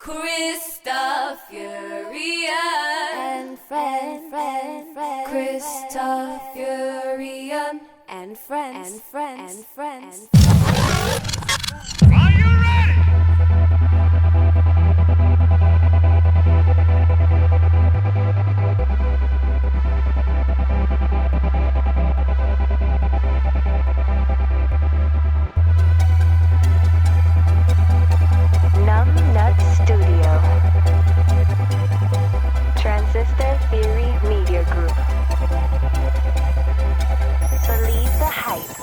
Cristafurion and friends, Cristafurion and friends, Are you ready? Numbnut Studio. Transistor Theory Media Group. Believe the hype.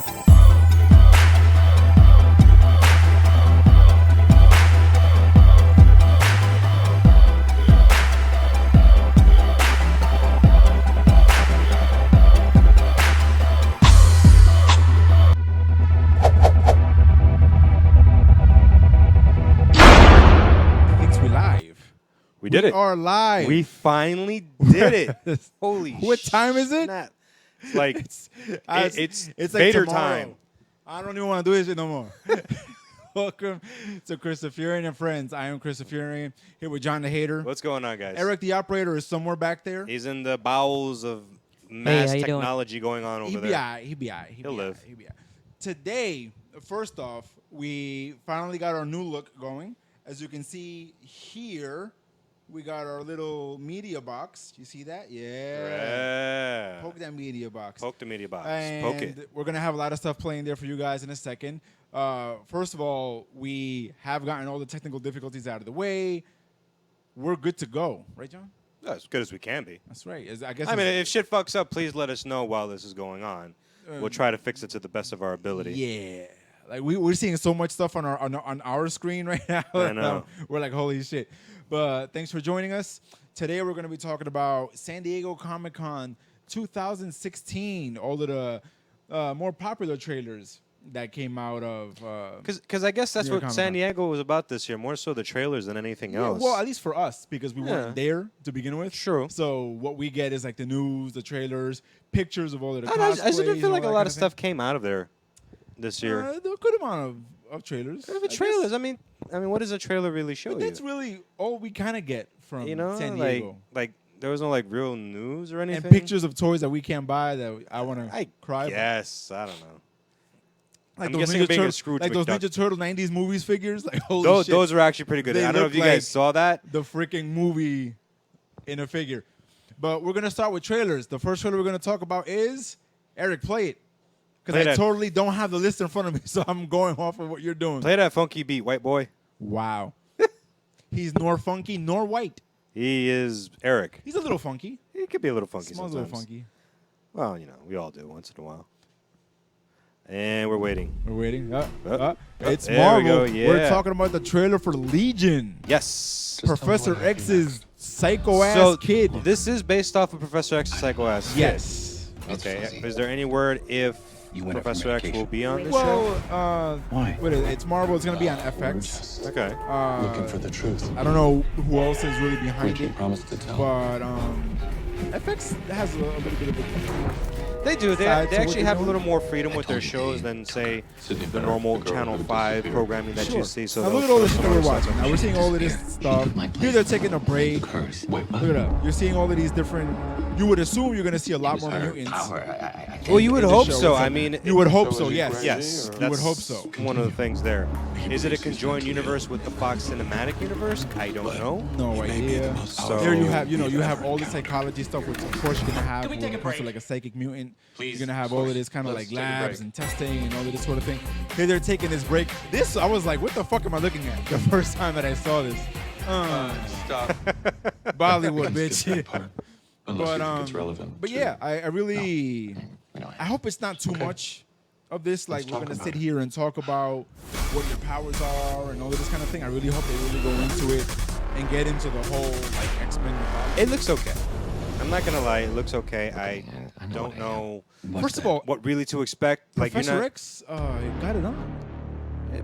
We did it. We are live. We finally did it. Holy What time is it? snap. It's like it's like Vader tomorrow. time. I don't even want to do this shit no more. Welcome to Cristafurion and Friends. I am Cristafurion, here with John the Hater. What's going on, guys? Eric the Operator is somewhere back there. He's in the bowels of mass how you doing? technology going on over there. He'll be all right. He'll live. He'll be all right. Today, first off, we finally got our new look going. As you can see here, we got our little media box. You see that? Yeah. Poke that media box. Poke the media box. And Poke it. we're going to have a lot of stuff playing there for you guys in a second. First of all, we have gotten all the technical difficulties out of the way. We're good to go. Right, John? As good as we can be. That's right. I guess. I mean, if shit fucks up, please let us know while this is going on. We'll try to fix it to the best of our ability. Yeah. Like we're seeing so much stuff on our screen right now. I know. We're like, holy shit. But thanks for joining us. Today we're going to be talking about San Diego Comic-Con 2016. All of the more popular trailers that came out of. Because I guess that's New York what Comic-Con. San Diego was about this year, more so the trailers than anything else. Well, at least for us, because we Yeah. weren't there to begin with. True. So what we get is like the news, the trailers, pictures of all of the I just cosplays didn't feel and like a all lot that of kind stuff came out of there this year. There a good amount of trailers. If I it trailers, guess. I mean, what does a trailer really show But you? that's really all we kind of get from You know, San Diego. like there was no like real news or anything. And pictures of toys that we can't buy that I want to cry about. Yes, I don't know. Like I'm those guessing Ninja I'm being a Turtle, Scrooge like those McDuck. Ninja Turtle 90s movies figures. Like holy Those shit. those are actually pretty good. They I don't know look if you like guys saw that. the freaking movie in a figure. But we're going to start with trailers. The first trailer we're going to talk about is, Eric, play it. Play Because I that. totally don't have the list in front of me, so I'm going off of what you're doing. Play that funky beat, white boy. Wow. He's nor funky nor white. He is Eric. He's a little funky. He could be a little funky Smells a sometimes. little funky. Well, we all do once in a while. And we're waiting. We're waiting. Oh, It's there we Marvel. go, yeah. We're talking about the trailer for Legion. Yes. Professor X's psycho-ass So kid. this is based off of Professor X's Psycho Ass. Kid. Yes. Okay. Is there any word if Professor X will be on the Well, show? Why? what is it? It's Marvel. It's going to be on FX. Okay. Looking for the truth. I don't know who else is really behind We it, can't promise to tell. but FX has a little bit of a They do. They Side to what actually they're have a doing. little more freedom with their shows than, say, the normal Channel 5 programming that you see. So now look they'll at all show this shit that we're some watching. stuff. Now we're seeing all of this stuff. Here they're taking a break. Curse. Wait, Look at that. You're seeing all of these different. You would assume you're going to see a lot more mutants. Well, you would in the hope show. so. I mean, You would hope so. Yes. yes, You that's would hope so. one of the things there. Is it a conjoined universe with the Fox Cinematic Universe? I don't know. No idea. So There you have, you have all the psychology stuff, which of course you're gonna have when it comes to like a psychic mutant. You're gonna have all of this kind of like labs and testing and all of this sort of thing. Here they're taking this break. This I was like, what the fuck am I looking at? The first time that I saw this. Stop. Bollywood, bitch. Unless you think it's relevant. But to- yeah, I really, We know. I hope it's not too much of this. Like Let's we're talk gonna about sit it. here and talk about what your powers are and all of this kind of thing. I really hope they really go into it and get into the whole like X-Men mythology. it looks okay. I'm not gonna lie. It looks okay. I I know don't what I know First of all, what really to expect. Like Professor you're not. X got it on.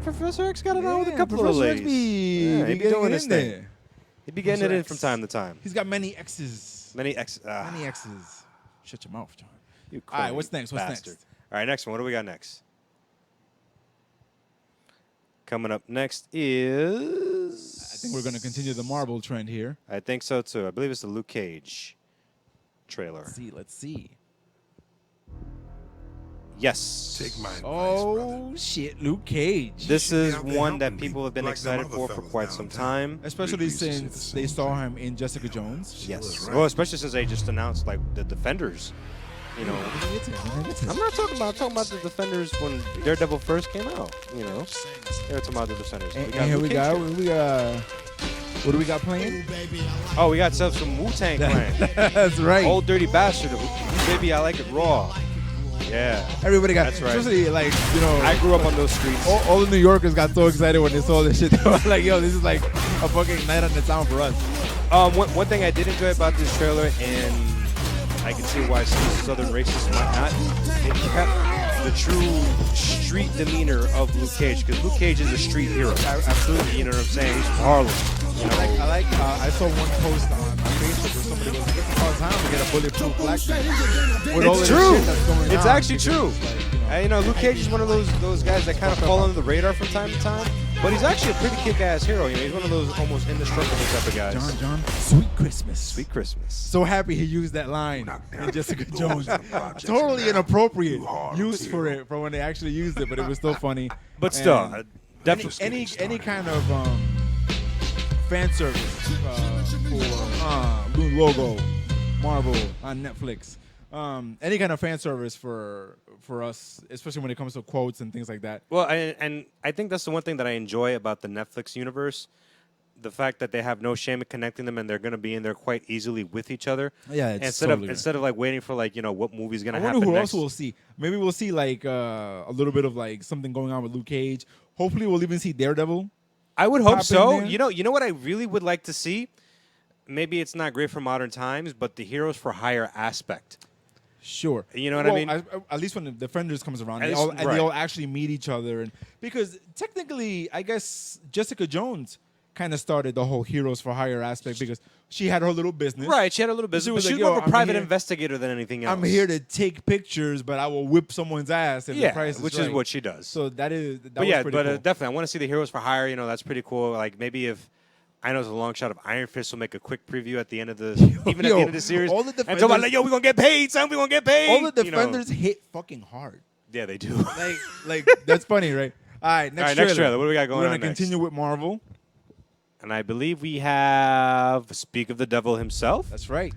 Professor X got it on with a Yeah, couple Professor of X ladies. be Yeah, he be getting doing it his in thing. there. He'd be getting it Professor in from X. time to time. He's got many X's. Many X. Many X's. Shut your mouth, John. You All right, corny what's next? What's bastard. next? All right, next one. What do we got next? Coming up next is think we're going to continue the Marvel trend here. I think so too. I believe it's the Luke Cage trailer. Let's see. Yes. Take my advice, Oh, shit, Luke Cage. This should be is out there one that helping people have been like them excited other for fellas quite some downtown. time. Especially Used to say the since they same saw him in Jessica Jones. Yes. right. Well, especially since they just announced like the Defenders. You know, I'm not talking about. I'm talking about the Defenders when Daredevil first came out. You know, they were talking about the Defenders. And here we Luke go. Cage. What do we got playing? Oh, we got some Wu-Tang Clan. That's right. Old Dirty Bastard. Baby, I like it raw. Yeah. Everybody got, That's right. especially like, you know, I grew up on those streets. all the New Yorkers got so excited when they saw this shit. They were like, yo, this is like a fucking night on the town for us. One thing I did enjoy about this trailer, and I can see why some southern racists might not, it kept the true street demeanor of Luke Cage, because Luke Cage is a street hero. Absolutely. You know what I'm saying? He's from Harlem. You know? I saw one post on Facebook where somebody was like, it's about time to get a bulletproof black man. With all It's of the true. shit that's going It's on, actually because, true. like, You know, Luke Cage is one of those guys that kind of fall under the radar from time to time, but he's actually a pretty kick-ass hero. You know, he's one of those almost indestructible type of guys. John, sweet Christmas. Sweet Christmas. So happy he used that line in Jessica Jones. Totally inappropriate use for it for when they actually used it, but it was still funny. But still, And definitely. any kind of fan service for logo, Marvel on Netflix. Any kind of fan service for us, especially when it comes to quotes and things like that. Well, and I think that's the one thing that I enjoy about the Netflix universe. The fact that they have no shame in connecting them, and they're going to be in there quite easily with each other. Yeah, it's instead totally of right. instead of like waiting for like what movie's going I to wonder happen who next. else we'll see. Maybe we'll see like a little bit of like something going on with Luke Cage. Hopefully, we'll even see Daredevil. I would hope pop in so. there. You know what I really would like to see. Maybe it's not great for modern times, but the heroes for hire aspect. Sure. You know what I mean? At least when the Defenders comes around, At they least- they all actually meet each other, and because technically, I guess Jessica Jones kind of started the whole heroes for hire aspect because she had her little business. Right, she had a little business, She but was she like, was more "Yo, of a I'm private here- investigator than anything else. I'm here to take pictures, but I will whip someone's ass if the yeah, price is which right. is what she does. So that but was yeah, pretty but cool. definitely, I want to see the heroes for hire. You know, that's pretty cool. Like maybe if I know it's a long shot of Iron Fist will make a quick preview at the end of the even at the end of the series. all the and talk about Defenders- like, yo, we're gonna get paid, son. We're gonna get paid. all the You know. Defenders hit fucking hard. Yeah, they do. Like that's funny, right? All right, next trailer. What do we got going We're on gonna next? continue with Marvel. And I believe we have Speak of the Devil himself, That's right.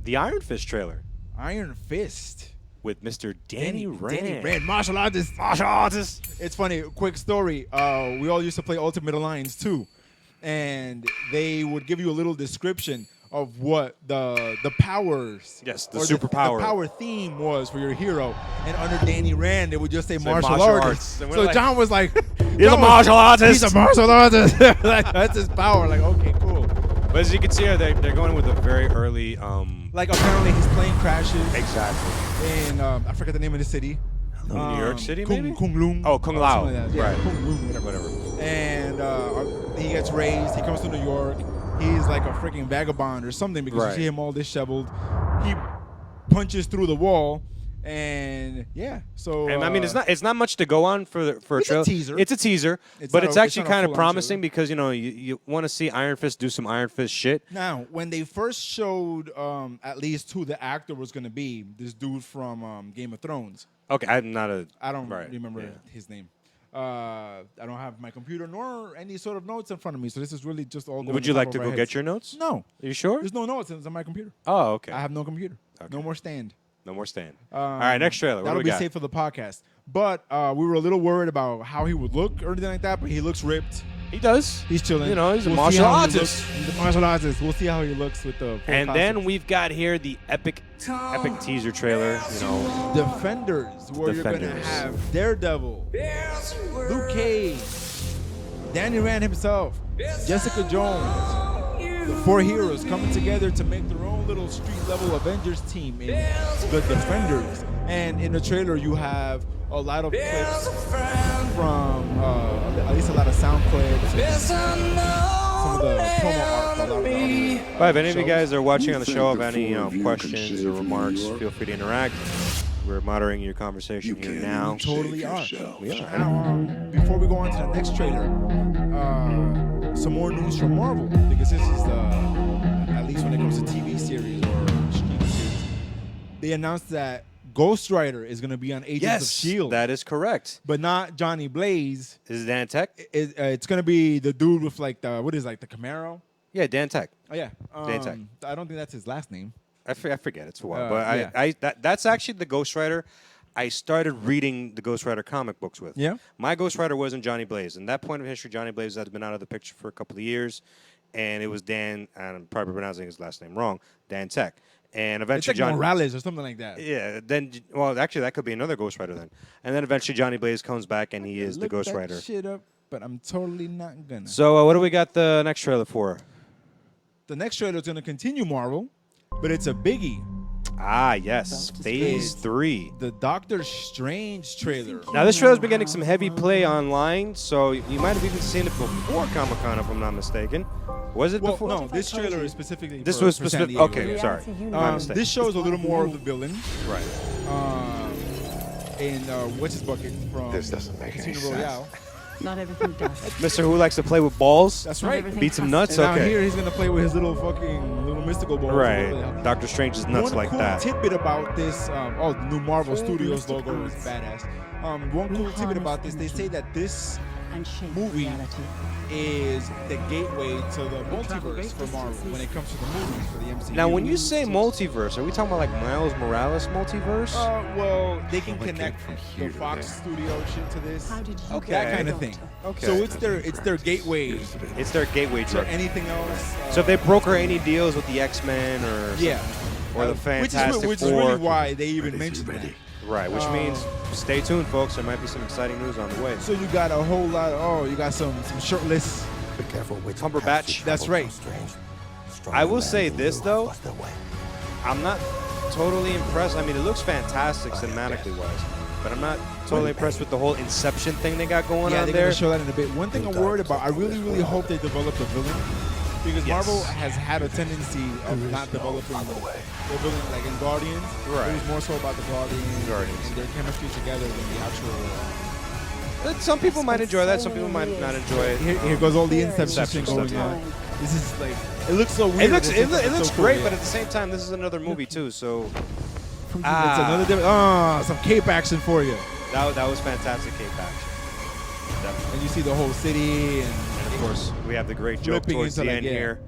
the Iron Fist trailer Iron Fist. with Mr. Danny Rand. Danny Rand, martial artist. Martial artist. It's funny. Quick story. We all used to play Ultimate Alliance too, and they would give you a little description of what the powers. Yes, the or superpower. The power theme was for your hero, and under Danny Rand, it would just say Say martial martial artist. arts. And we're So like, John was like, He's a martial artist. He's a martial artist. Like, that's his power. Like, okay, cool. But as you can see here, they're going with a very early. Like apparently his plane crashes Exactly. in I forget the name of the city. New York City, Kung, maybe? Kung Lung. Oh, Kung or Lao. something like that. Yeah, Right. Kung Lung, whatever. And he gets raised. He comes to New York. He's like a freaking vagabond or something because Right. you see him all disheveled. He punches through the wall, and yeah. So And I mean, it's not much to go on for a It's a trailer. teaser. It's a teaser, It's but not it's a- actually it's not a kind of full-on promising trailer. because you want to see Iron Fist do some Iron Fist shit. Now, when they first showed at least who the actor was going to be, this dude from Game of Thrones. Okay, I'm not a. I don't Right, remember yeah. his name. I don't have my computer nor any sort of notes in front of me, so this is really just all. Going Would on you top like of to our go heads. get your notes? No, Are you sure? there's no notes. It's on my computer. Oh, okay. I have no computer. Okay. No more stand. No more stand. All right, next trailer. What do That'll we be got? safe for the podcast. But we were a little worried about how he would look or anything like that. But he looks ripped. He does. He's chilling. You know, he's a see martial how he artist. looks. He's a martial artist. We'll see how he looks with the. full And costume. then we've got here the epic teaser trailer. You know, Defenders, where you're gonna Defenders. have Daredevil, Luke Cage, Danny Rand himself, Jessica Jones. The four heroes coming together to make their own little street level Avengers team in the Defenders. And in the trailer, you have a lot of clips from at least a lot of sound clips. And some of the promo art for a lot of the but if any of you shows. guys are watching on the You show think have the any four of you questions can or save remarks, New York? feel free to interact. We're moderating your conversation You here can't now. even save Totally are. yourself. We are. Now, before we go on to the next trailer, some more news from Marvel, because this is at least when it comes to TV series or streaming series, they announced that Ghost Rider is going to be on Agents of S.H.I.E.L.D. that is correct. but not Johnny Blaze. Is it Dan Tech? It's going to be the dude with like the Camaro. Yeah, Dan Tech. Oh yeah, Dan Tech. I don't think that's his last name. I forget. It's a while. yeah. But that's actually the Ghost Rider I started reading the Ghost Rider comic books with. Yeah. My Ghost Rider wasn't Johnny Blaze. In that point of history, Johnny Blaze has been out of the picture for a couple of years, and it was Dan, and I'm probably pronouncing his last name wrong, Dan Tech. And It's eventually like Morales or something like that. Yeah, then, well, actually, that could be another Ghost Rider then. And then eventually Johnny Blaze comes back, and he is the Look Ghost that Rider. shit up, but I'm totally not gonna. So what do we got the next trailer for? The next trailer is going to continue Marvel, but it's a biggie. Ah, yes, Phase 3. The Doctor Strange trailer. Now, this trailer's been getting some heavy play online, so you might have even seen it before Comic-Con, if I'm not mistaken. Was it Well, before? no, this trailer is specifically This for, was for San specific. Diego. Okay, sorry. My mistake. This shows a little more of the villain. Right. And what's his bucket from This doesn't make any Casino Royale. Not everything does. Mr. Who likes to play with balls? That's Not right. everything Beats him has nuts? to- And now Okay. here he's gonna play with his little mystical ball. Right. Doctor Strange is nuts One like cool that. tidbit about this, the new Marvel Studios logo is badass. One cool tidbit about this, they say that this And shape movie reality. is the gateway to the multiverse for Marvel when it comes to the movies for the MCU. Now, when you say multiverse, are we talking about like Miles Morales multiverse? well, they can connect from the here to Fox there. Studio shit to this. How did you Okay. That get kind the of thing. doctor? Okay. So it's their gateway It's their gateway to drug. anything else. So if they broker any deals with the X-Men or yeah, or the Fantastic which is Four, really why they even mentioned that. right? Which means stay tuned, folks. There might be some exciting news on the way. So you got a whole lot. You got some shirtless. Be careful which Cumberbatch. That's right. I will say this though, I'm not totally impressed. I mean, it looks fantastic cinematically wise, but I'm not totally impressed with the whole Inception thing they got going Yeah, on they're there. gonna show that in a bit. One thing I'm worried about, I really, really hope they develop the villain, because Yes. Marvel has had a tendency of not developing the villain like in Guardians. Right. It was more so about the Guardians, Guardians. and their chemistry together than the actual. But some people might enjoy that. Some people might not enjoy it. Here goes all the Inception Inception going stuff, on. This is like, it looks so weird. It looks This is it looks so cool, great, yeah. but at the same time, this is another movie too. So It's another different. Some cape action for you. that was fantastic, Cape action. Definitely. And you see the whole city, and And of course, we have the great joke Flipping towards into the like, end yeah. here,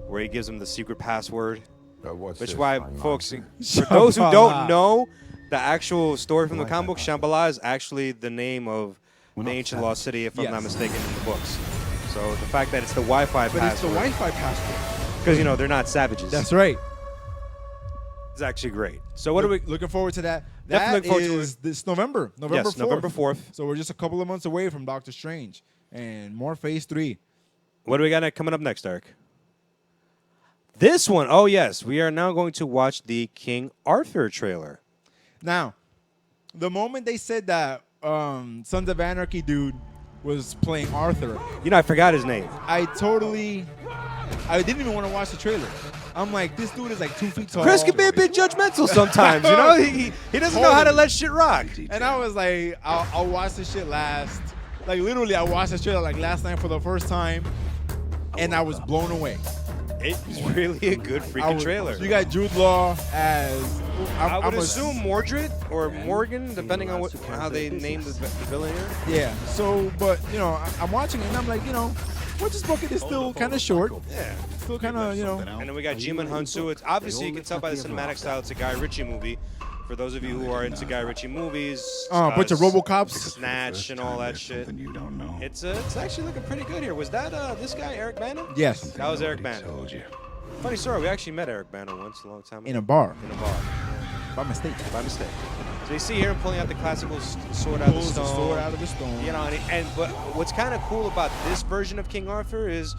where he gives him the secret password. Which Which is why, folks, for those who don't know, the actual story from the comic book, Shambhala is actually the name of the ancient lost city, if I'm not Yes. mistaken, in the books. So the fact that it's the Wi-Fi but it's the password, Wi-Fi password. because they're not savages. That's right. It's actually great. So what are we? Looking forward to that? Definitely That looking forward to is this November. November Yes, 4th. November 4th. So we're just a couple of months away from Doctor Strange and more Phase 3. What do we got coming up next, Eric? This one, oh yes, we are now going to watch the King Arthur trailer. Now, the moment they said that Sons of Anarchy dude was playing Arthur, I forgot his name. I didn't even want to watch the trailer. I'm like, this dude is like 2 feet tall. Chris can be a bit judgmental sometimes, he doesn't know how to let shit rock. And I was like, I'll watch this shit last. Like literally, I watched this trailer like last night for the first time, and I was blown away. It's really a good freaking trailer. You got Jude Law as. I would I'm assume Mordred or Morgan, depending on how they name the villain here. Yeah. So, but I'm watching it and I'm like, what this bucket is still kind of short. Yeah. Still kind of, And then we got Jimon Hunsu. It's obviously you can tell by the cinematic style it's a Guy Ritchie movie. For those of you who are into Guy Ritchie movies, a bunch of RoboCops. Snatch and all that shit. You don't know. It's actually looking pretty good here. Was that this guy Eric Bana? Yes. That was Eric Bana. Told you. Funny story. We actually met Eric Bana once a long time ago. In a bar. In a bar. By mistake. By mistake. So you see here him pulling out the classical sword out of the Pulls the stone. sword out of the stone. But what's kind of cool about this version of King Arthur is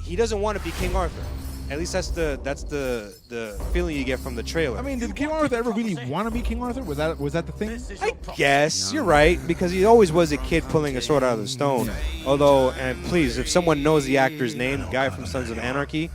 he doesn't want to be King Arthur. At least that's the feeling you get from the trailer. I mean, did King Arthur ever really want to be King Arthur? Was that the thing? I guess you're right, because he always was a kid pulling a sword out of the stone. Although, and please, if someone knows the actor's name, the guy from Sons of Anarchy,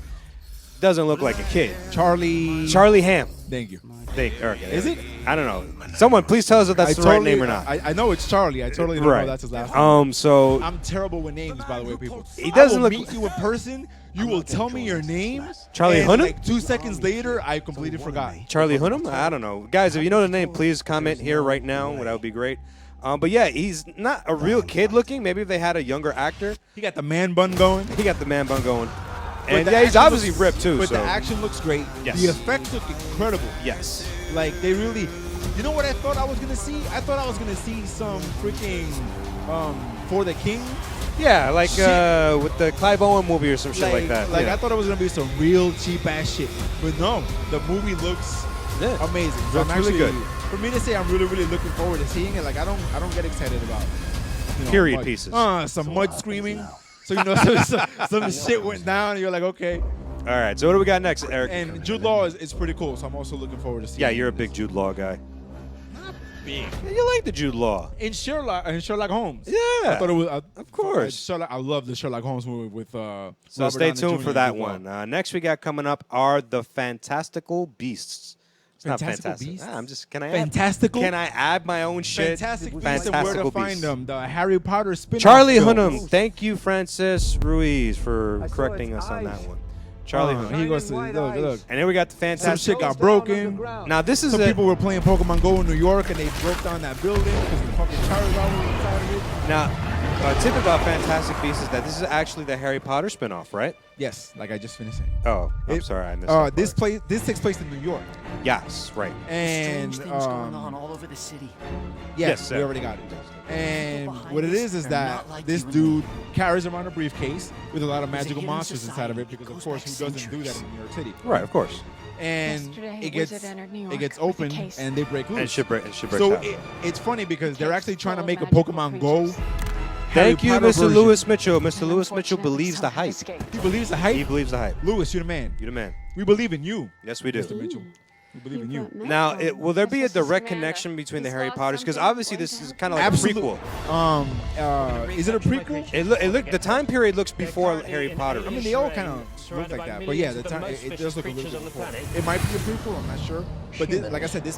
doesn't look like a kid. Charlie Ham. Thank you. Okay. Is it? I don't know. Someone please tell us if that's the right name or not. I know it's Charlie. I totally don't know that's his last name. So I'm terrible with names, by the way, people. He doesn't I will look. meet you in person. You will tell me your name. Charlie and Hunnam? Like 2 seconds later, I completely forgot. Charlie Hunnam? I don't know. Guys, if you know the name, please comment here right now. That would be great. But yeah, he's not a real kid looking. Maybe if they had a younger actor. He got the man bun going. He got the man bun going. But And the yeah, he's action obviously looks- ripped too. But so. the action looks great. Yes. The effects look incredible. Yes. Like they really. You know what I thought I was gonna see? I thought I was gonna see some freaking For the King. Yeah, like Shit. with the Clive Owen movie or some shit like that. Like yeah. I thought it was gonna be some real cheap ass shit, but no, the movie looks Yeah. amazing. So Looks I'm really actually, good. For me to say, I'm really looking forward to seeing it. Like I don't get excited about Period mud. pieces. Some mud screaming. So some shit went down, and you're like, okay. All right, so what do we got next, Eric? And Jude Law is pretty cool, so I'm also looking forward to seeing. Yeah, you're a big Jude Law guy. big. Yeah, you like the Jude Law. In Sherlock Holmes. Yeah. I thought it was. Of course. I love the Sherlock Holmes movie with. So Robert stay Downey tuned Jr. for that as well. one. Next we got coming up are the Fantastical Beasts. It's not Fantastical fantastic. Beasts? I'm just. Can I? Fantastical? Can I add my own shit? Fantastic Beasts and where to Fantastical find Beasts. them. The Harry Potter spin-off Charlie film. Hunnam. Thank you, Francis Ruiz, for correcting us on that one. Charlie Hunnam. He goes to look. And then we got the Some Fantastic. shit got broken. Now this is Some a, people were playing Pokemon Go in New York and they broke down that building because the fucking Charizard was inside of it. now tip about Fantastic Beasts is that this is actually the Harry Potter spinoff, right? Yes, like I just finished saying. Oh, I'm sorry, I missed that This part. this takes place in New York, Yes, right. and Strange things going on all over the city. yes, we sir. already got it. And behind what it us is are that not like this you and dude carries around a briefcase with a lot of There's a magical hidden monsters inside of it society because, that of goes course, back who doesn't do that centuries. in New York City? Right, of course. And Yesterday, it a gets wizard entered New it York gets with a open case. and they break loose. And shipwreck. So it's funny because they're actually trying to make a Magical Pokemon Go. creatures. Harry Thank you, Potter Mr. version. Lewis Mitchell. Mr. And Lewis Mitchell unfortunately, believes the some hype. escaped. He believes the He hype. believes the hype. Lewis, you're the man. You're the man. We believe in you, Yes, we do. Mr. Mitchell. We believe in you. Now, will there be a direct connection between the Harry Potters? Because obviously this is kind of like Absolutely. a prequel. Is it a prequel? It look the time period looks before Harry Potter. I mean, they all kind of look like that, but yeah, the time it does look a little bit before. It might be a prequel. I'm not sure, but this, like I said, it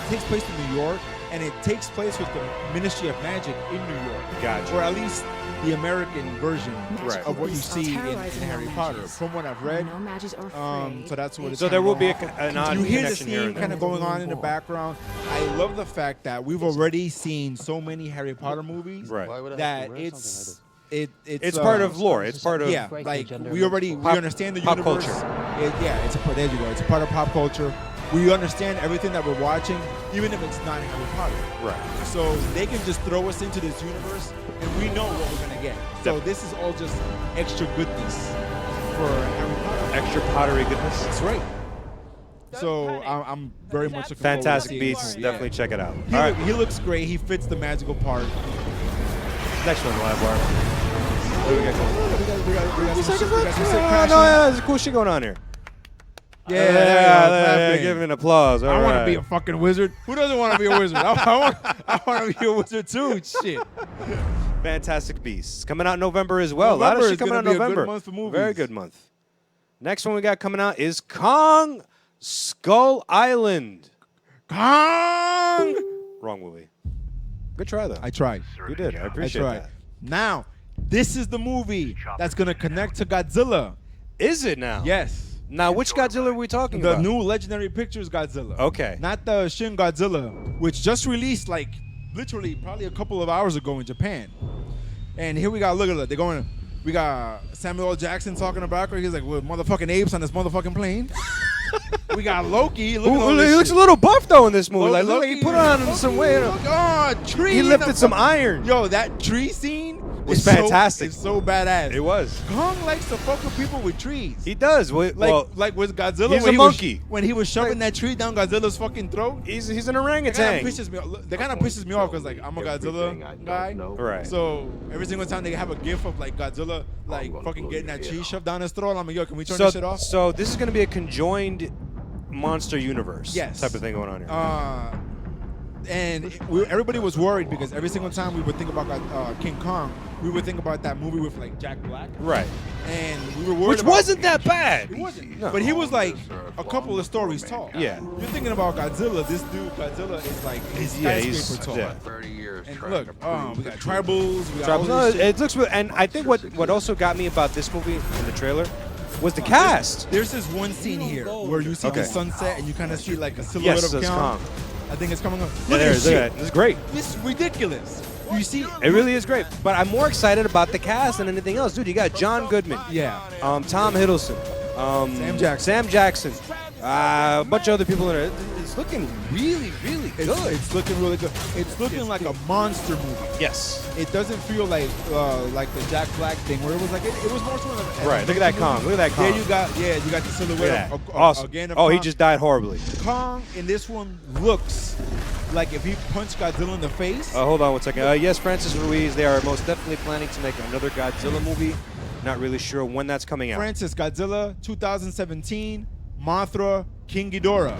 takes place in New York, and it takes place with the Ministry of Magic in New York, Gotcha. or at least the American version Right. of what you Beasts see in terrorizing Harry no Potter. mages. From what I've read, No magic or afraid. so that's what it's. So there will be kinda an odd you hear the connection here scene and kind there. of going on in the background. I love the fact that we've already seen so many Harry Potter movies Right. that it's It's part of lore. It's part of yeah, like we understand the pop universe. culture. There you go. It's a part of pop culture. We understand everything that we're watching, even if it's not Harry Potter. Right. So they can just throw us into this universe, and we know what we're gonna get. So this is all just extra goodness for Harry Potter. Extra pottery goodness. That's right. So I'm very much looking forward to Fantastic seeing Beasts. this movie. Definitely Yeah. check it out. He, All right. he looks great. He fits the magical part. Next one, Live Bar. What do we got going? We got some shit No, crashing. yeah, there's cool shit going on here. Yeah, yeah, give it an applause. All I want to right. be a fucking wizard. Who doesn't want to be a wizard? I want to be a wizard too. Shit. Fantastic Beasts coming out in November as well. a lot of November shit is coming gonna out in be a good November. month for movies. Very good month. Next one we got coming out is Kong Skull Island. Kong. Wrong movie. Good try though. I tried. You did. I appreciate tried. that. Now, this is the movie that's gonna connect to Godzilla. Is it now? Yes. Now, which Godzilla are we talking The about? new Legendary Pictures Godzilla. Okay. Not the Shin Godzilla, which just released like literally probably a couple of hours ago in Japan. And here we got, look at it. They're going, we got Samuel L. Jackson talking about it. He's like, with motherfucking apes on this motherfucking plane. We got Loki. Look at all Ooh, this he looks shit. a little buff though in this movie. Like, look, Loki- he put on Loki- some weight. Look, oh, tree. He in lifted the some fucking- iron. Yo, that tree scene Was is so- fantastic. It's so badass. It was. Kong likes to fuck with people with trees. He does. Like with Godzilla. he's when a he monkey. when he was shoving that tree down Godzilla's fucking throat. he's an That kind orangutan. of pisses me off. That kind of pisses me off because like I'm a Godzilla guy. Right. So every single time they have a gif of like Godzilla like fucking getting that tree shoved down his throat, I'm like, yo, can we turn this shit off? So this is going to be a conjoined monster universe. Yes. Type of thing going on here. Uh, And everybody was worried because every single time we would think about King Kong, we would think about that movie with like Jack Black. Right. And we were worried Which about, wasn't that bad. It wasn't. No. But he was like a couple of stories tall. Yeah. You're thinking about Godzilla. This dude, Godzilla, is like he's skyscraper tall. yeah. 30 years. And look, we got tribals. We got all No, this shit. it looks good. And I think what also got me about this movie in the trailer was the cast. There's this one scene here where you see the sunset and you kind of see like a silhouette Yes, of that's Kong. Kong. I think it's coming up. Yeah, Look at this look shit. at that. This is great. This is ridiculous. You see? It really is great. But I'm more excited about the cast than anything else. Dude, you got John Goodman. Yeah. Tom Hiddleston. Sam Jackson. A bunch of other people in it. It's looking really, really good. It's looking really good. It's looking like a monster movie. Yes. It doesn't feel like the Jack Black thing where it was like it was more sort of Right. Look at that Kong. Look at that Kong. There you got the silhouette. Look at that. Of Awesome. again of Oh, he Kong. just died horribly. Kong in this one looks like if he punched Godzilla in the face. Hold on one second. Yes, Francis Ruiz. They are most definitely planning to make another Godzilla movie. Not really sure when that's coming out. Francis, Godzilla 2017, Mothra, King Ghidorah.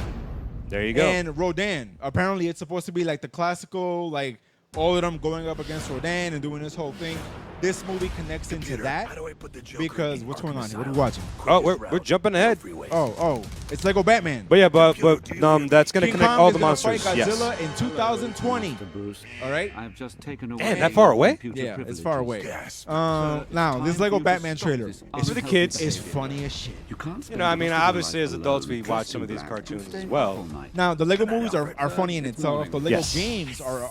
There you go. And Rodan. Apparently, it's supposed to be like the classical, like all of them going up against Rodan and doing this whole thing. This movie connects into that because what's going on here? What are we watching? Oh, we're jumping ahead. Oh, it's Lego Batman. But yeah, but that's gonna King connect Kong all is the gonna monsters. fight Yes. Godzilla in 2020. All right. I've just taken away Damn, that far away? Yeah, it's far away. Now this Lego Batman trailer It's for the kids. is funny as shit. You know, I mean, obviously as adults we watch some of these cartoons as well. Now the Lego movies are funny in itself. The Lego Yes. games are.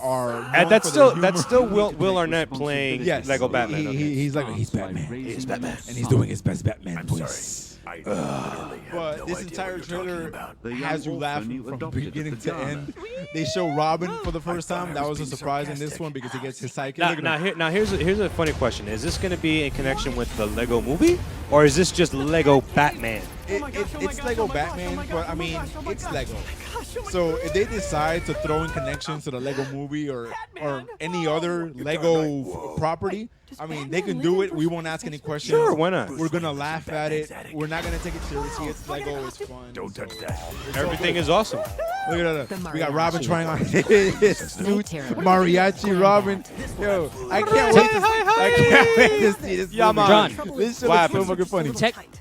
And known for their that's humor. still Will Arnett playing Yes. Lego Batman. Okay. He's Batman. He's Batman, and he's doing his best Batman voice. But this entire trailer has you laughing from beginning to end. They show Robin for the first time. That was a surprise in this one because he gets his sidekick. Look at him. Here's a funny question. Is this going to be in connection with the Lego movie, or is this just Lego Batman? It's Lego Batman, but I mean, it's Lego. So if they decide to throw in connections to the Lego movie or any other Lego property, I mean, they can do it. We won't ask any questions. Sure, why not? We're gonna laugh at it. We're not gonna take it seriously. It's Lego. It's fun. Don't touch that. Everything is awesome. Look at that. We got Robin trying on his suit. Mariachi Robin. Yo, I can't wait. I can't wait to see this. Yeah, movie. man. John. This shit What looks so fucking funny.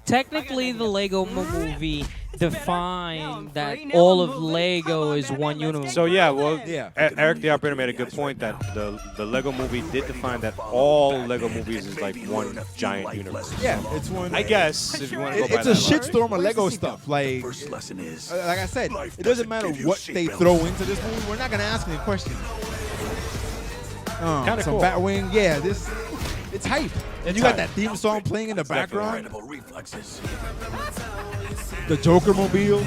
Technically, the Lego movie defined that all of Lego is one universe. So yeah, well, Yeah. Eric the operator made a good point that the Lego movie did define that all Lego movies is like one giant universe. Yeah, it's one. I guess if you want to go by It's a that logic. shitstorm of Lego stuff. Like I said, it doesn't matter what they throw into this movie. We're not gonna ask any questions. Kinda Some cool. Batwing, yeah. It's hype. And you got that theme song playing in the background. The Joker mobile.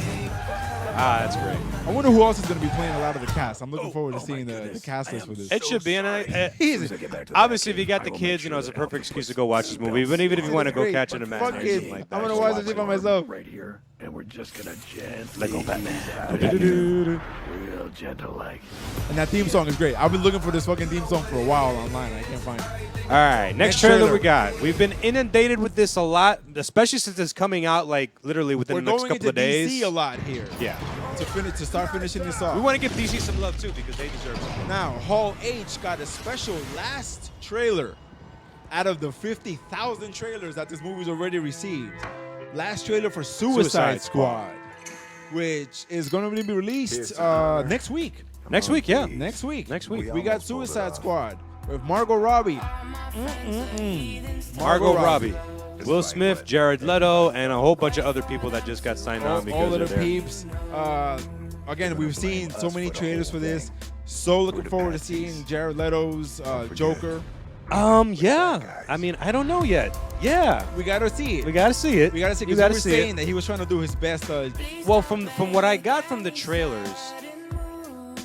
Ah, that's great. I wonder who else is going to be playing a lot of the cast. I'm looking forward to seeing the cast list for this. It should be, and obviously, if you got the kids, you know, it's a perfect excuse to go watch this movie. But even if you want to go catch it in a Fuck matinee or something it. like that, I'm going to just watch this shit by myself. Right here, and we're just gonna gently Lego Batman. real gentle like. And that theme song is great. I've been looking for this fucking theme song for a while online. I can't find it. All right, next Next trailer trailer. we got. We've been inundated with this a lot, especially since it's coming out like literally within We're the next going couple into of days. DC a lot here. Yeah, To start finishing this off. we want to give DC some love too because they deserve it. Now, Hall H got a special last trailer out of the 50,000 trailers that this movie's already received. Last trailer for Suicide Squad, which is going to be released next week. Next week, yeah. Next week. Next week. We got Suicide Squad with Margot Robbie. Margot Robbie, Will Smith, Jared Leto, and a whole bunch of other people that just got signed on because All of they're the there. peeps. Again, we've seen so many trailers for this. So looking forward to seeing Jared Leto's Joker. Yeah. I mean, I don't know yet. Yeah. We got to see it. We got to see it. We got to see it You because got we to were see saying it. that he was trying to do his best. Well, from what I got from the trailers,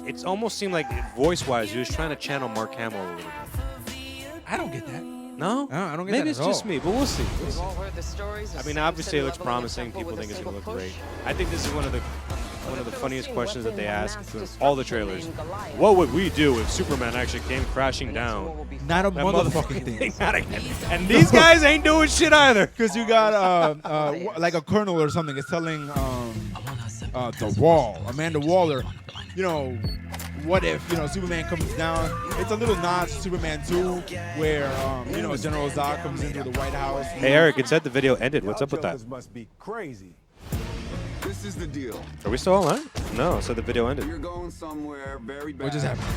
it almost seemed like voice-wise, he was trying to channel Mark Hamill a little bit. I don't get that. No? I don't get Maybe that it's at just all. me, but we'll see. We'll see. I mean, obviously it looks promising. People think it's going to look great. I think this is one of the funniest questions that they ask through all the trailers. What would we do if Superman actually came crashing down? Not a That motherfucking thing. Not again. And these guys ain't doing shit either. Because you got like a colonel or something is telling the Wall, Amanda Waller, you know, what if, Superman comes down? It's a little nod to Superman 2 where, General Zod comes into the White House. Hey, Eric, it said the video ended. What's up with that? Must be crazy. This is the deal. Are we still online? No, it said the video ended. You're going somewhere very bad. What just happened?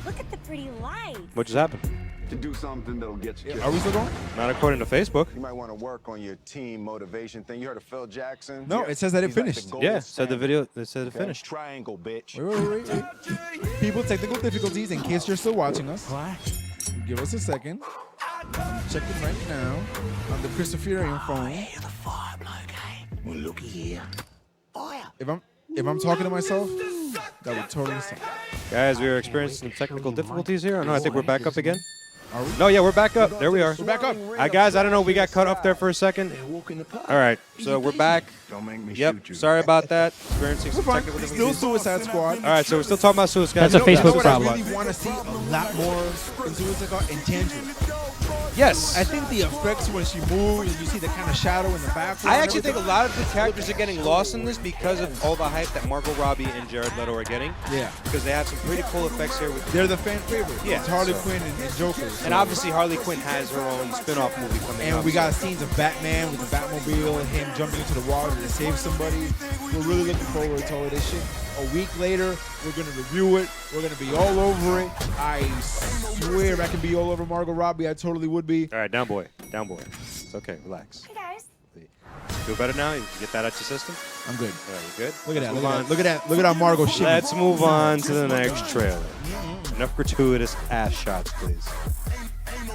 Look at the pretty lights. What just happened? To do something that'll get you killed. Are we still going? Not according to Facebook. You might want to work on your team motivation thing. You heard of Phil Jackson? No, it says that it He's like finished. the gold Yeah, said the standard. video. It said it Okay? finished. Triangle, bitch. Wait. People, technical difficulties in case you're still watching us. What? Give us a second. I'm checking right now on the Cristafurion phone. Well, looky here. If I'm talking to myself, that would totally suck. Guys, we are experiencing some technical difficulties here. No, I think we're back up again. Are we? No, yeah, we're back up. There we are. We're back up. Guys, I don't know. We got cut off there for a second. All right, so we're back. Don't make me Yep. shoot you. Sorry about that. Experiencing some We're technical fine. Still difficulties. Suicide Squad. All right, so we're still talking about Suicide Squad. That's a You know Facebook what problem. I really want to see a lot more in Suicide Squad? Intangible. Yes. I think the effects when she moves and you see the kind of shadow in the background. I actually think a lot of the characters are getting lost in this because of all the hype that Margot Robbie and Jared Leto are getting. Yeah. Because they have some pretty cool effects here with. They're the fan favorite. Yeah, It's Harley so- Quinn and Joker. And obviously Harley Quinn has her own spin-off movie coming up. And we got scenes of Batman with the Batmobile and him jumping into the water to save somebody. We're really looking forward to all of this shit. A week later, we're going to review it. We're going to be all over it. I swear if I can be all over Margot Robbie, I totally would be. All right, down boy. Down boy. It's okay. Relax. Hey guys. Feel better now? You can get that out your system? I'm good. Yeah, you good? Look at that. Let's Look move at on. that. Look at that. Look at that Margot shit. Let's move on to the next trailer. Enough gratuitous ass shots, please.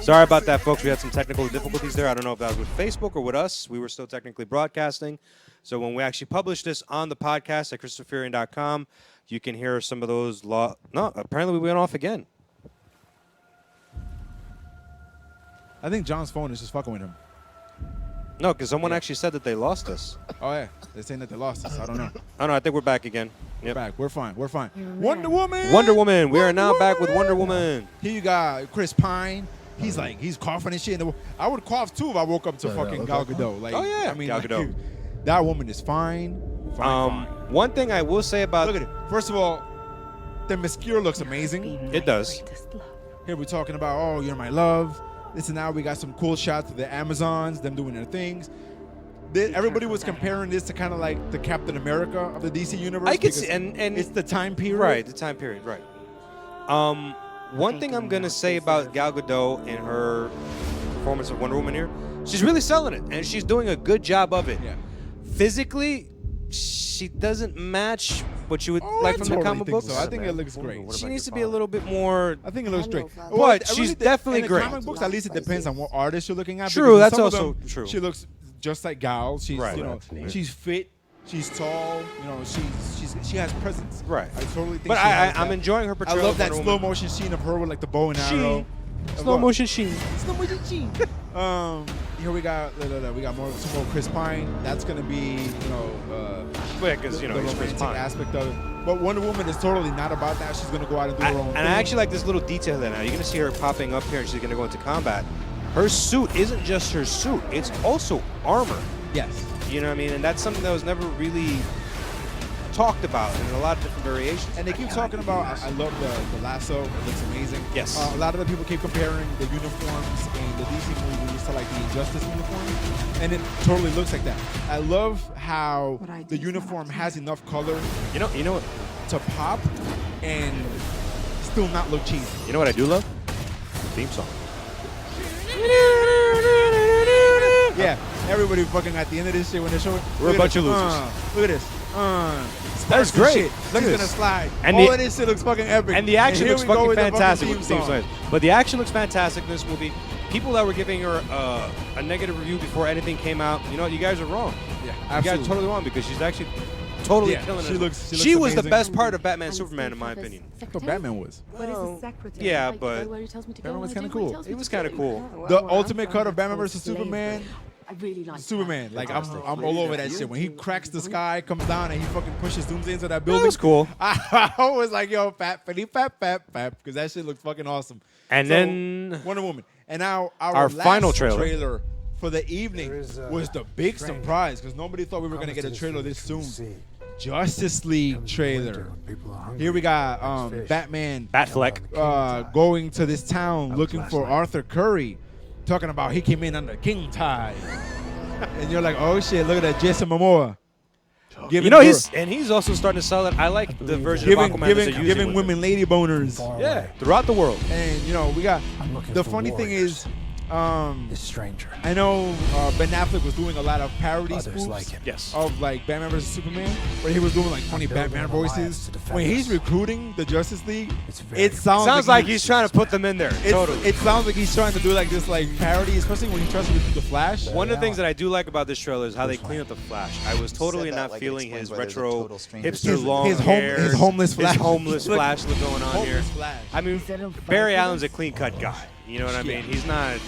Sorry about that, folks. We had some technical difficulties there. I don't know if that was with Facebook or with us. We were still technically broadcasting. So when we actually publish this on the podcast at Cristafurion.com, you can hear some of those. No, apparently we went off again. I think John's phone is just fucking with him. No, because someone actually said that they lost us. Oh, yeah. They're saying that they lost us. I don't know. Oh, no, I think we're back again. Yep. Back. We're fine. We're fine. Wonder Woman. Wonder Woman. We are now back with Wonder Woman. Here you got Chris Pine. He's coughing and shit. I would cough too if I woke up to fucking Gal Gadot. Like, Oh, yeah. I mean, Gal like, Gadot. that woman is fine. Fine. One thing I will say about Look at it. First of all, the mascara looks amazing. it does. Here we're talking about, oh, you're my love. This and now we got some cool shots of the Amazons, them doing their things. Everybody was comparing this to kind of like the Captain America of the DC universe. I could because see, and it's the time period. right, the time period, right. One thing I'm gonna say about Gal Gadot and her performance of Wonder Woman here, she's really selling it, and she's doing a good job of it. Yeah. Physically, she doesn't match what you would Oh, like I from totally the comic think books. so. I think it looks great. She needs to be a little bit more. I think it looks great. But she's definitely in great. the comic books, at least it depends on what artist you're looking at. True, because in that's some of also them, true. She looks just like Gal. She's Right. she's fit. She's tall. She has presence. Right. I totally think. But she has I'm that. enjoying her I portrayal. love of that Wonder slow Woman. motion scene of her with like the bow and Sheen. arrow. Slow motion sheen. Slow motion scene. Here we got some more Chris Pine. That's gonna be Yeah, because the he's Chris romantic Pine. aspect of it. But Wonder Woman is totally not about that. She's gonna go out and do her own And thing. I actually like this little detail there now. You're going to see her popping up here and she's going to go into combat. Her suit isn't just her suit, it's also armor. Yes. You know what I mean? And that's something that was never really talked about in a lot of different variations. And they keep talking about, I love the lasso. It looks amazing. Yes. A lot of the people keep comparing the uniforms in the DC movies to like the Injustice uniform. And it totally looks like that. I love how the uniform has enough color You know what? to pop and still not look cheesy. You know what I do love? The theme song. Yeah. Everybody fucking at the end of this shit when they're showing. We're a bunch of losers. Look at this. That's Sparks and great. shit. Look She's at gonna this. slide. And All the- of this shit looks fucking epic. And the action here looks we go fucking with the fantastic theme with the theme song. song. But the action looks fantastic in this movie. People that were giving her a negative review before anything came out, you know what? You guys are wrong. Yeah, You guys absolutely. are totally wrong because she's actually totally Yeah, killing she it. looks She was the amazing. best part of Batman Superman, in my opinion. That's what Batman was. What is a secretary? Yeah, but Batman was kind of cool. it was kind of cool. The ultimate cut of Batman vs Superman. I really like Superman, like I'm all over that shit. When he cracks the sky, comes down, and he fucking pushes Doomsday into that That building. was cool. I was like, yo, fat, because that shit looked fucking awesome. And So, then Wonder Woman. And now our last final trailer. for the evening was the big surprise because nobody thought we were gonna get a trailer this soon. Justice League trailer. Here we got Batman Batfleck. going to this town looking for Arthur Curry, talking about he came in under King Tide. And you're like, oh shit, look at that, Jason Momoa. You know, he's also starting to sell it. I like the version of Aquaman that they're using giving with women lady boners. Yeah, throughout the world. And you know, we got the funny thing is, stranger. I know Ben Affleck was doing a lot of parody spoofs Yes. of like Batman vs Superman, where he was doing like funny Batman voices. When he's recruiting the Justice League, it sounds like he's trying to put them in there. Totally. It sounds like he's trying to do like this like parody, especially when he tries to recruit the Flash. One of the things that I do like about this trailer is how they clean up the Flash. I was totally not feeling his retro hipster long hair, his homeless Flash, his homeless Flash look going on here. Flash. I mean, Barry Allen's a clean cut guy. You know what I mean? He's not.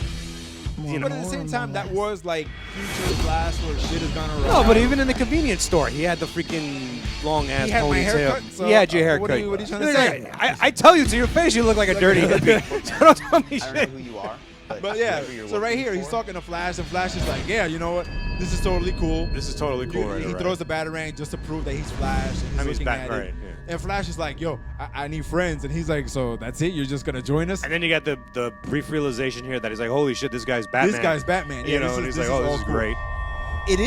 You know. But at the same time, that was like future Flash where shit has gone around. No, but even in the convenance store, he had the freaking long ass He had my ponytail. haircut, so, he had your haircut. what are you trying to say? I tell you to your face, you look like a dirty hippie. So don't tell me I don't know shit. who you are. But yeah, whoever you're so right working here, he's for. talking to Flash, and Flash is like, yeah, you know what? This is totally cool. This is totally cool, right? He throws the batarang just to prove that he's Flash. And he's I mean, he's looking back, at right, it. yeah. And Flash is like, yo, I need friends. And he's like, so that's it? You're just going to join us? And then you got the brief realization here that he's like, holy shit, this guy's Batman. This guy's Batman. You Yeah, know, this and is- he's like, this oh, is this all is cool. great. It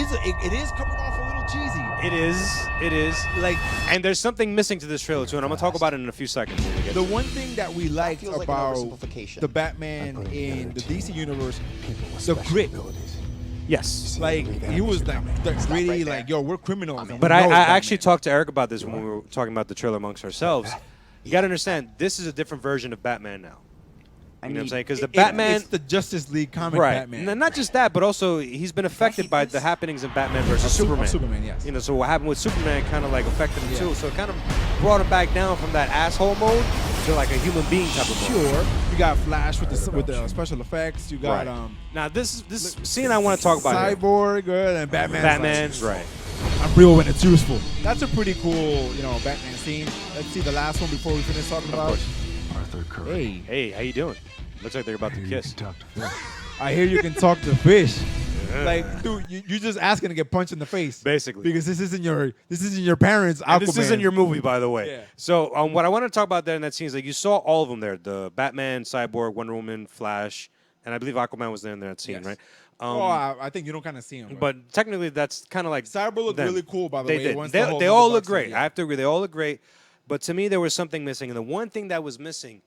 is coming off a little cheesy. It is. Like, And there's something missing to this trailer, too, and I'm going to talk about it in a few seconds when we get the to it. one thing that we liked feels like an about oversimplification. the Batman in the DC universe, the grit. Yes. Like, he was like gritty, like, yo, we're criminals. and But we I know it's Batman. actually talked to Eric about this when we were talking about the trailer amongst ourselves. You got to understand, this is a different version of Batman now. You know what I'm saying? Because the Batman... It's the Justice League comic Right. Batman. And not just that, but also he's been affected by the happenings in Batman versus Superman. Superman, yes. You know, so what happened with Superman kind of like affected him too. So it kind of brought him back down from that asshole mode to like a human being type of mode. Sure. You got Flash with the special effects. You got Now this scene I want to talk about here. Cyborg, good, and Batman. Batman's right. I'm real when it's useful. That's a pretty cool, Batman scene. Let's see the last one before we finish talking about. Arthur Curry. Hey, how you doing? Looks like they're about to kiss. I hear you can talk to fish. Like, dude, you're just asking to get punched in the face, Basically. because this isn't your parents' Aquaman. And this isn't your movie, by the way. Yeah. So what I want to talk about there in that scene is like you saw all of them there: the Batman, Cyborg, Wonder Woman, Flash, and I believe Aquaman was there in that scene, Yes. right? I think you don't kind of see him. But technically, that's kind of like Cyborg looked them. really cool, by the They way. did. once They, the whole they all look Thunderbolts great. thing, I have to agree. They all look great. But to me, there was something missing, and the one thing that was missing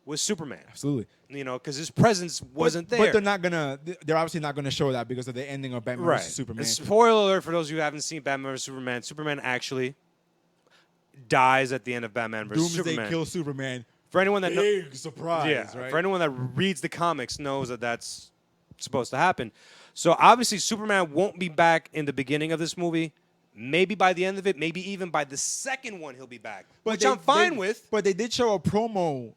was Superman. Absolutely. You know, because his presence wasn't there. But they're obviously not gonna show that because of the ending of Batman right. vs Superman. And spoiler alert for those who haven't seen Batman vs Superman. Superman actually dies at the end of Batman vs Doomsday Superman. kills Superman. For anyone that Big surprise, yeah, right? for anyone that reads the comics knows that that's supposed to happen. So obviously Superman won't be back in the beginning of this movie. Maybe by the end of it, maybe even by the second one he'll be back, which I'm fine with. But they did show a promo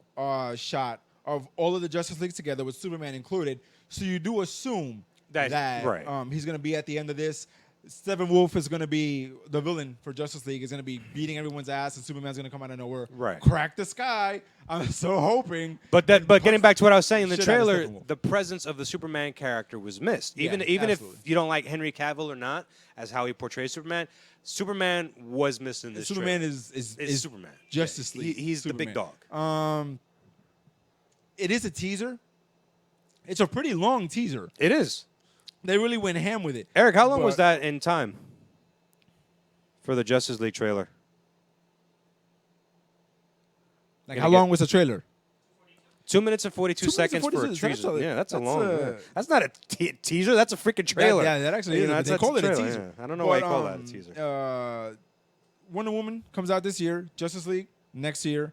shot of all of the Justice League together with Superman included. So you do assume that right. He's going to be at the end of this. Steppenwolf is going to be the villain for Justice League. Is going to be beating everyone's ass, and Superman's going to come out of nowhere, Right. crack the sky. I'm so hoping. But getting back to what I was saying in the Shit out of trailer, Steppenwolf. the presence of the Superman character was missed. Even if absolutely. you don't like Henry Cavill or not, as how he portrays Superman, Superman was missed in this. Superman trailer. is Superman. Justice League. He's the big Superman. dog. It is a teaser. It's a pretty long teaser. It is. They really went ham with it. Eric, how long But- was that in time for the Justice League trailer? Like, how long was the trailer? 2 minutes and 42 seconds for a 42 teaser. Yeah, that's a that's long. a- yeah. That's not a teaser. That's a freaking trailer. That actually You is. know, They that's call it a trailer, teaser. yeah. I don't know why you call that a teaser. Wonder Woman comes out this year. Justice League next year.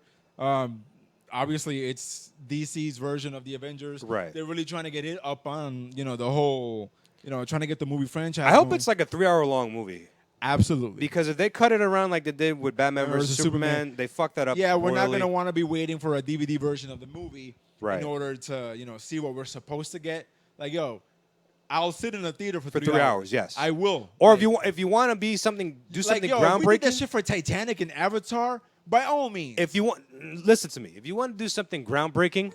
Obviously, it's DC's version of the Avengers. Right. They're really trying to get it up on the whole. Trying to get the movie franchise. I hope going. it's like a 3-hour long movie. Absolutely. Because if they cut it around like they did with Batman versus Superman, they fucked that up. Yeah, we're not royally. going to want to be waiting for a DVD version of the movie Right. in order to, see what we're supposed to get. Like, I'll sit in the theater for 3 hours. Yes, I will. Or Like, if you want to be something, do something If we did groundbreaking. that shit for Titanic and Avatar, by all means. If you want, listen to me. If you want to do something groundbreaking,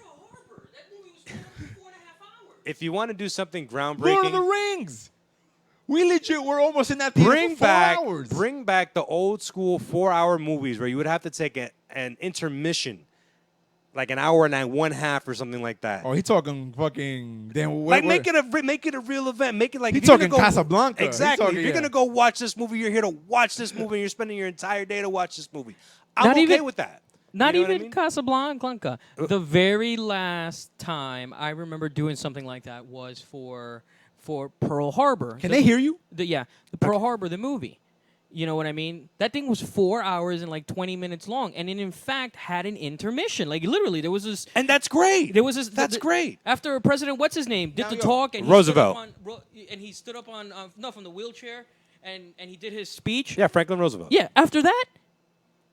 if you want to do something Lord of groundbreaking, the Rings. We legit were almost in that theater Bring for 4 back, hours. bring back the old school 4-hour movies where you would have to take an intermission, like an hour and one half or something like that. Oh, he talking fucking damn. Like make it a real event. Make it like He if you're talking gonna go, Casablanca. He Exactly. talking, if you're yeah. gonna go watch this movie, you're here to watch this movie. And you're spending your entire day to watch this movie. I'm Not okay even- with that. Not You know what I even mean? Casablanca. The very last time I remember doing something like that was for Pearl Harbor. Can they hear you? The Pearl Harbor, the movie. You know what I mean? That thing was 4 hours and like 20 minutes long, and it in fact had an intermission. Like literally, there was this. And that's great. There was this. That's great. After President, what's his name, did Now, the yo, talk, and Roosevelt. he stood up on from the wheelchair, and he did his speech. Yeah, Franklin Roosevelt. Yeah. After that,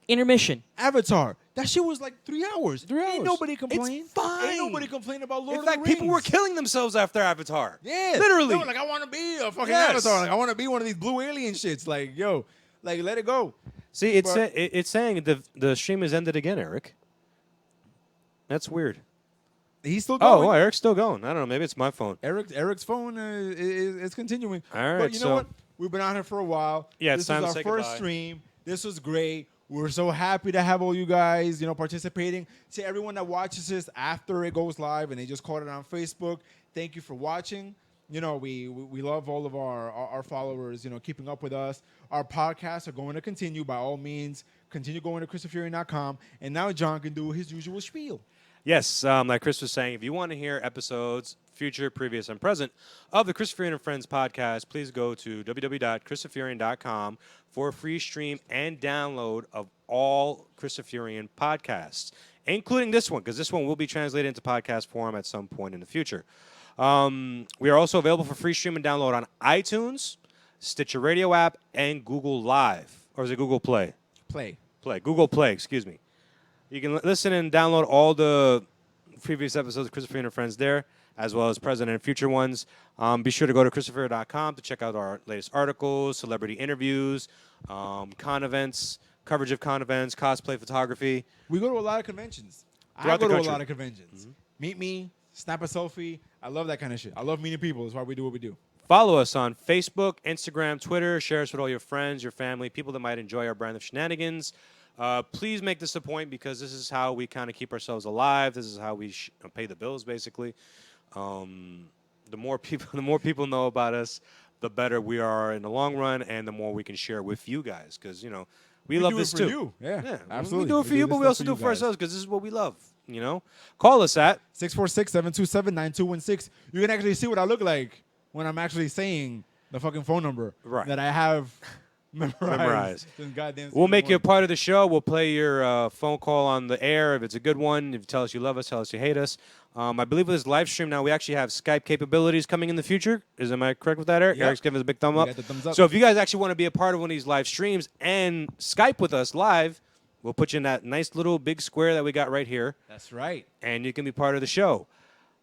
intermission. Avatar. That shit was like 3 hours. 3 hours. Ain't nobody complained. It's fine. Ain't nobody complained about Lord In of fact, the Rings. people were killing themselves after Avatar. Yeah, literally. They were like, I want to be a fucking Yes. Avatar. Like, I want to be one of these blue alien shits. Like, yo, like, let it go. See, it's But- it's saying the stream has ended again, Eric. That's weird. He's still Oh, going. well, Eric's still going. I don't know. Maybe it's my phone. Eric's phone is continuing. All right, But you know so- what? We've been out here for a while. Yeah, it's this time to was say our first goodbye. stream. This was great. We're so happy to have all you guys, participating. To everyone that watches this after it goes live and they just caught it on Facebook, thank you for watching. We love all of our followers, keeping up with us. Our podcasts are going to continue by all means. Continue going to Cristafurion.com. And now John can do his usual spiel. Yes, like Chris was saying, if you want to hear episodes, future, previous, and present, of the Cristafurion and Friends podcast, please go to www.cristafurion.com for a free stream and download of all Cristafurion podcasts, including this one, because this one will be translated into podcast form at some point in the future. We are also available for free stream and download on iTunes, Stitcher Radio app, and Google Live. Or is it Google Play? Play. Google Play, excuse me. You can listen and download all the previous episodes of Cristafurion and Friends there, as well as present and future ones. Be sure to go to Cristafurion.com to check out our latest articles, celebrity interviews, con events, coverage of con events, cosplay photography. We go to a lot of conventions. Throughout I go the to a country. lot of conventions. Meet me, snap a selfie. I love that kind of shit. I love meeting people. That's why we do what we do. Follow us on Facebook, Instagram, Twitter. Share us with all your friends, your family, people that might enjoy our brand of shenanigans. Please make this a point because this is how we kind of keep ourselves alive. This is how we pay the bills, basically. The more people know about us, the better we are in the long run, and the more we can share with you guys. Because we love do this it for too. you. Yeah, absolutely. We do it We for do you, this but we stuff also for do you it for guys. ourselves because this is what we love. Call us at 646-727-9216. You can actually see what I look like when I'm actually saying the fucking phone number that I have memorized. Since goddamn We'll make you a morning. part of the show. We'll play your phone call on the air if it's a good one. If you tell us you love us, tell us you hate us. I believe with this live stream now, we actually have Skype capabilities coming in the future. Am I correct with that, Eric? Yep. Eric's giving us a big thumb We up. got the thumbs up. So if you guys actually want to be a part of one of these live streams and Skype with us live, we'll put you in that nice little big square that we got right here. That's right. And you can be part of the show.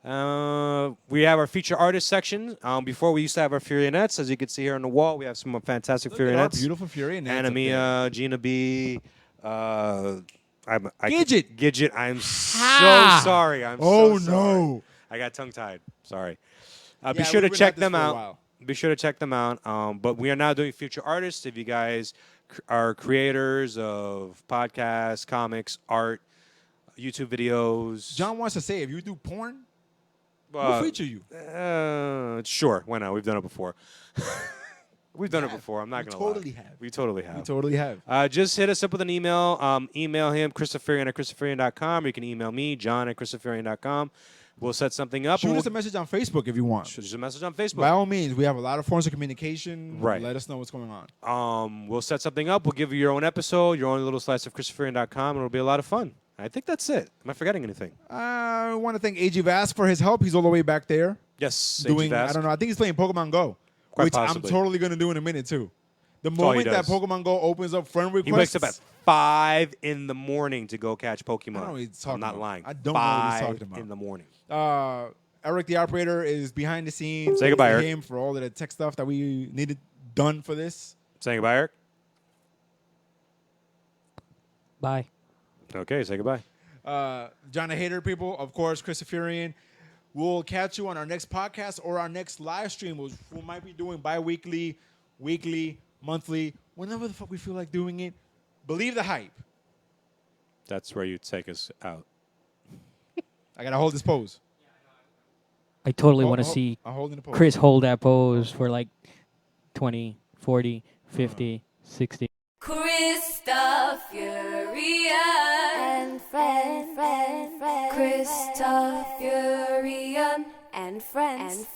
We have our feature artist section. Before we used to have our Furionettes. As you can see here on the wall, we have some fantastic Look at our Furionettes. beautiful Furionettes up Anamia, Gina B. Gidget. Gidget. I'm so sorry. I'm Oh, so sorry. no. I got tongue-tied. Sorry. Yeah, Be sure to we've been check at this them for a out. while. Be sure to check them out. But we are now doing feature artists. If you guys are creators of podcasts, comics, art, YouTube videos. John wants to say, if you do porn, we'll uh, feature you. Sure. Why not? We've done it before. We've done it before. I'm not We going to lie. totally have. We totally have. We totally have. Just hit us up with an email. Email him, Cristafurion at Cristafurion.com. You can email me, John at Cristafurion.com. We'll set something up. Shoot us a message on Facebook if you want. Shoot us a message on Facebook. By all means, we have a lot of forms of communication. Right. Let us know what's going on. We'll set something up. We'll give you your own episode, your own little slice of Cristafurion.com, and it'll be a lot of fun. I think that's it. Am I forgetting anything? I want to thank AG Vask for his help. He's all the way back there. Yes. Doing, AG Vask. I don't know. I think he's playing Pokemon Go, Quite which possibly. I'm totally going to do in a minute, too. The all he moment that does. Pokemon Go opens up friend requests. He wakes up at 5 in the morning to go catch Pokemon. I don't know what he's talking I'm not about. lying. I don't know what he's talking 5 about. in the morning. Eric, the operator, is behind the scenes. Say goodbye, Thanks Eric. to him for all of the tech stuff that we needed done for this. Saying goodbye, Eric? Bye. Okay, say goodbye. John the Hater, people, of course, Cristafurion. We'll catch you on our next podcast or our next live stream, which we might be doing bi-weekly, weekly, monthly, whenever the fuck we feel like doing it. Believe the hype. That's where you take us out. I gotta hold this pose. I totally want to see I'm holding the pose. Chris hold that pose for like 20, 40, 50, 60. Cristafurion and friends, Cristafurion and friends,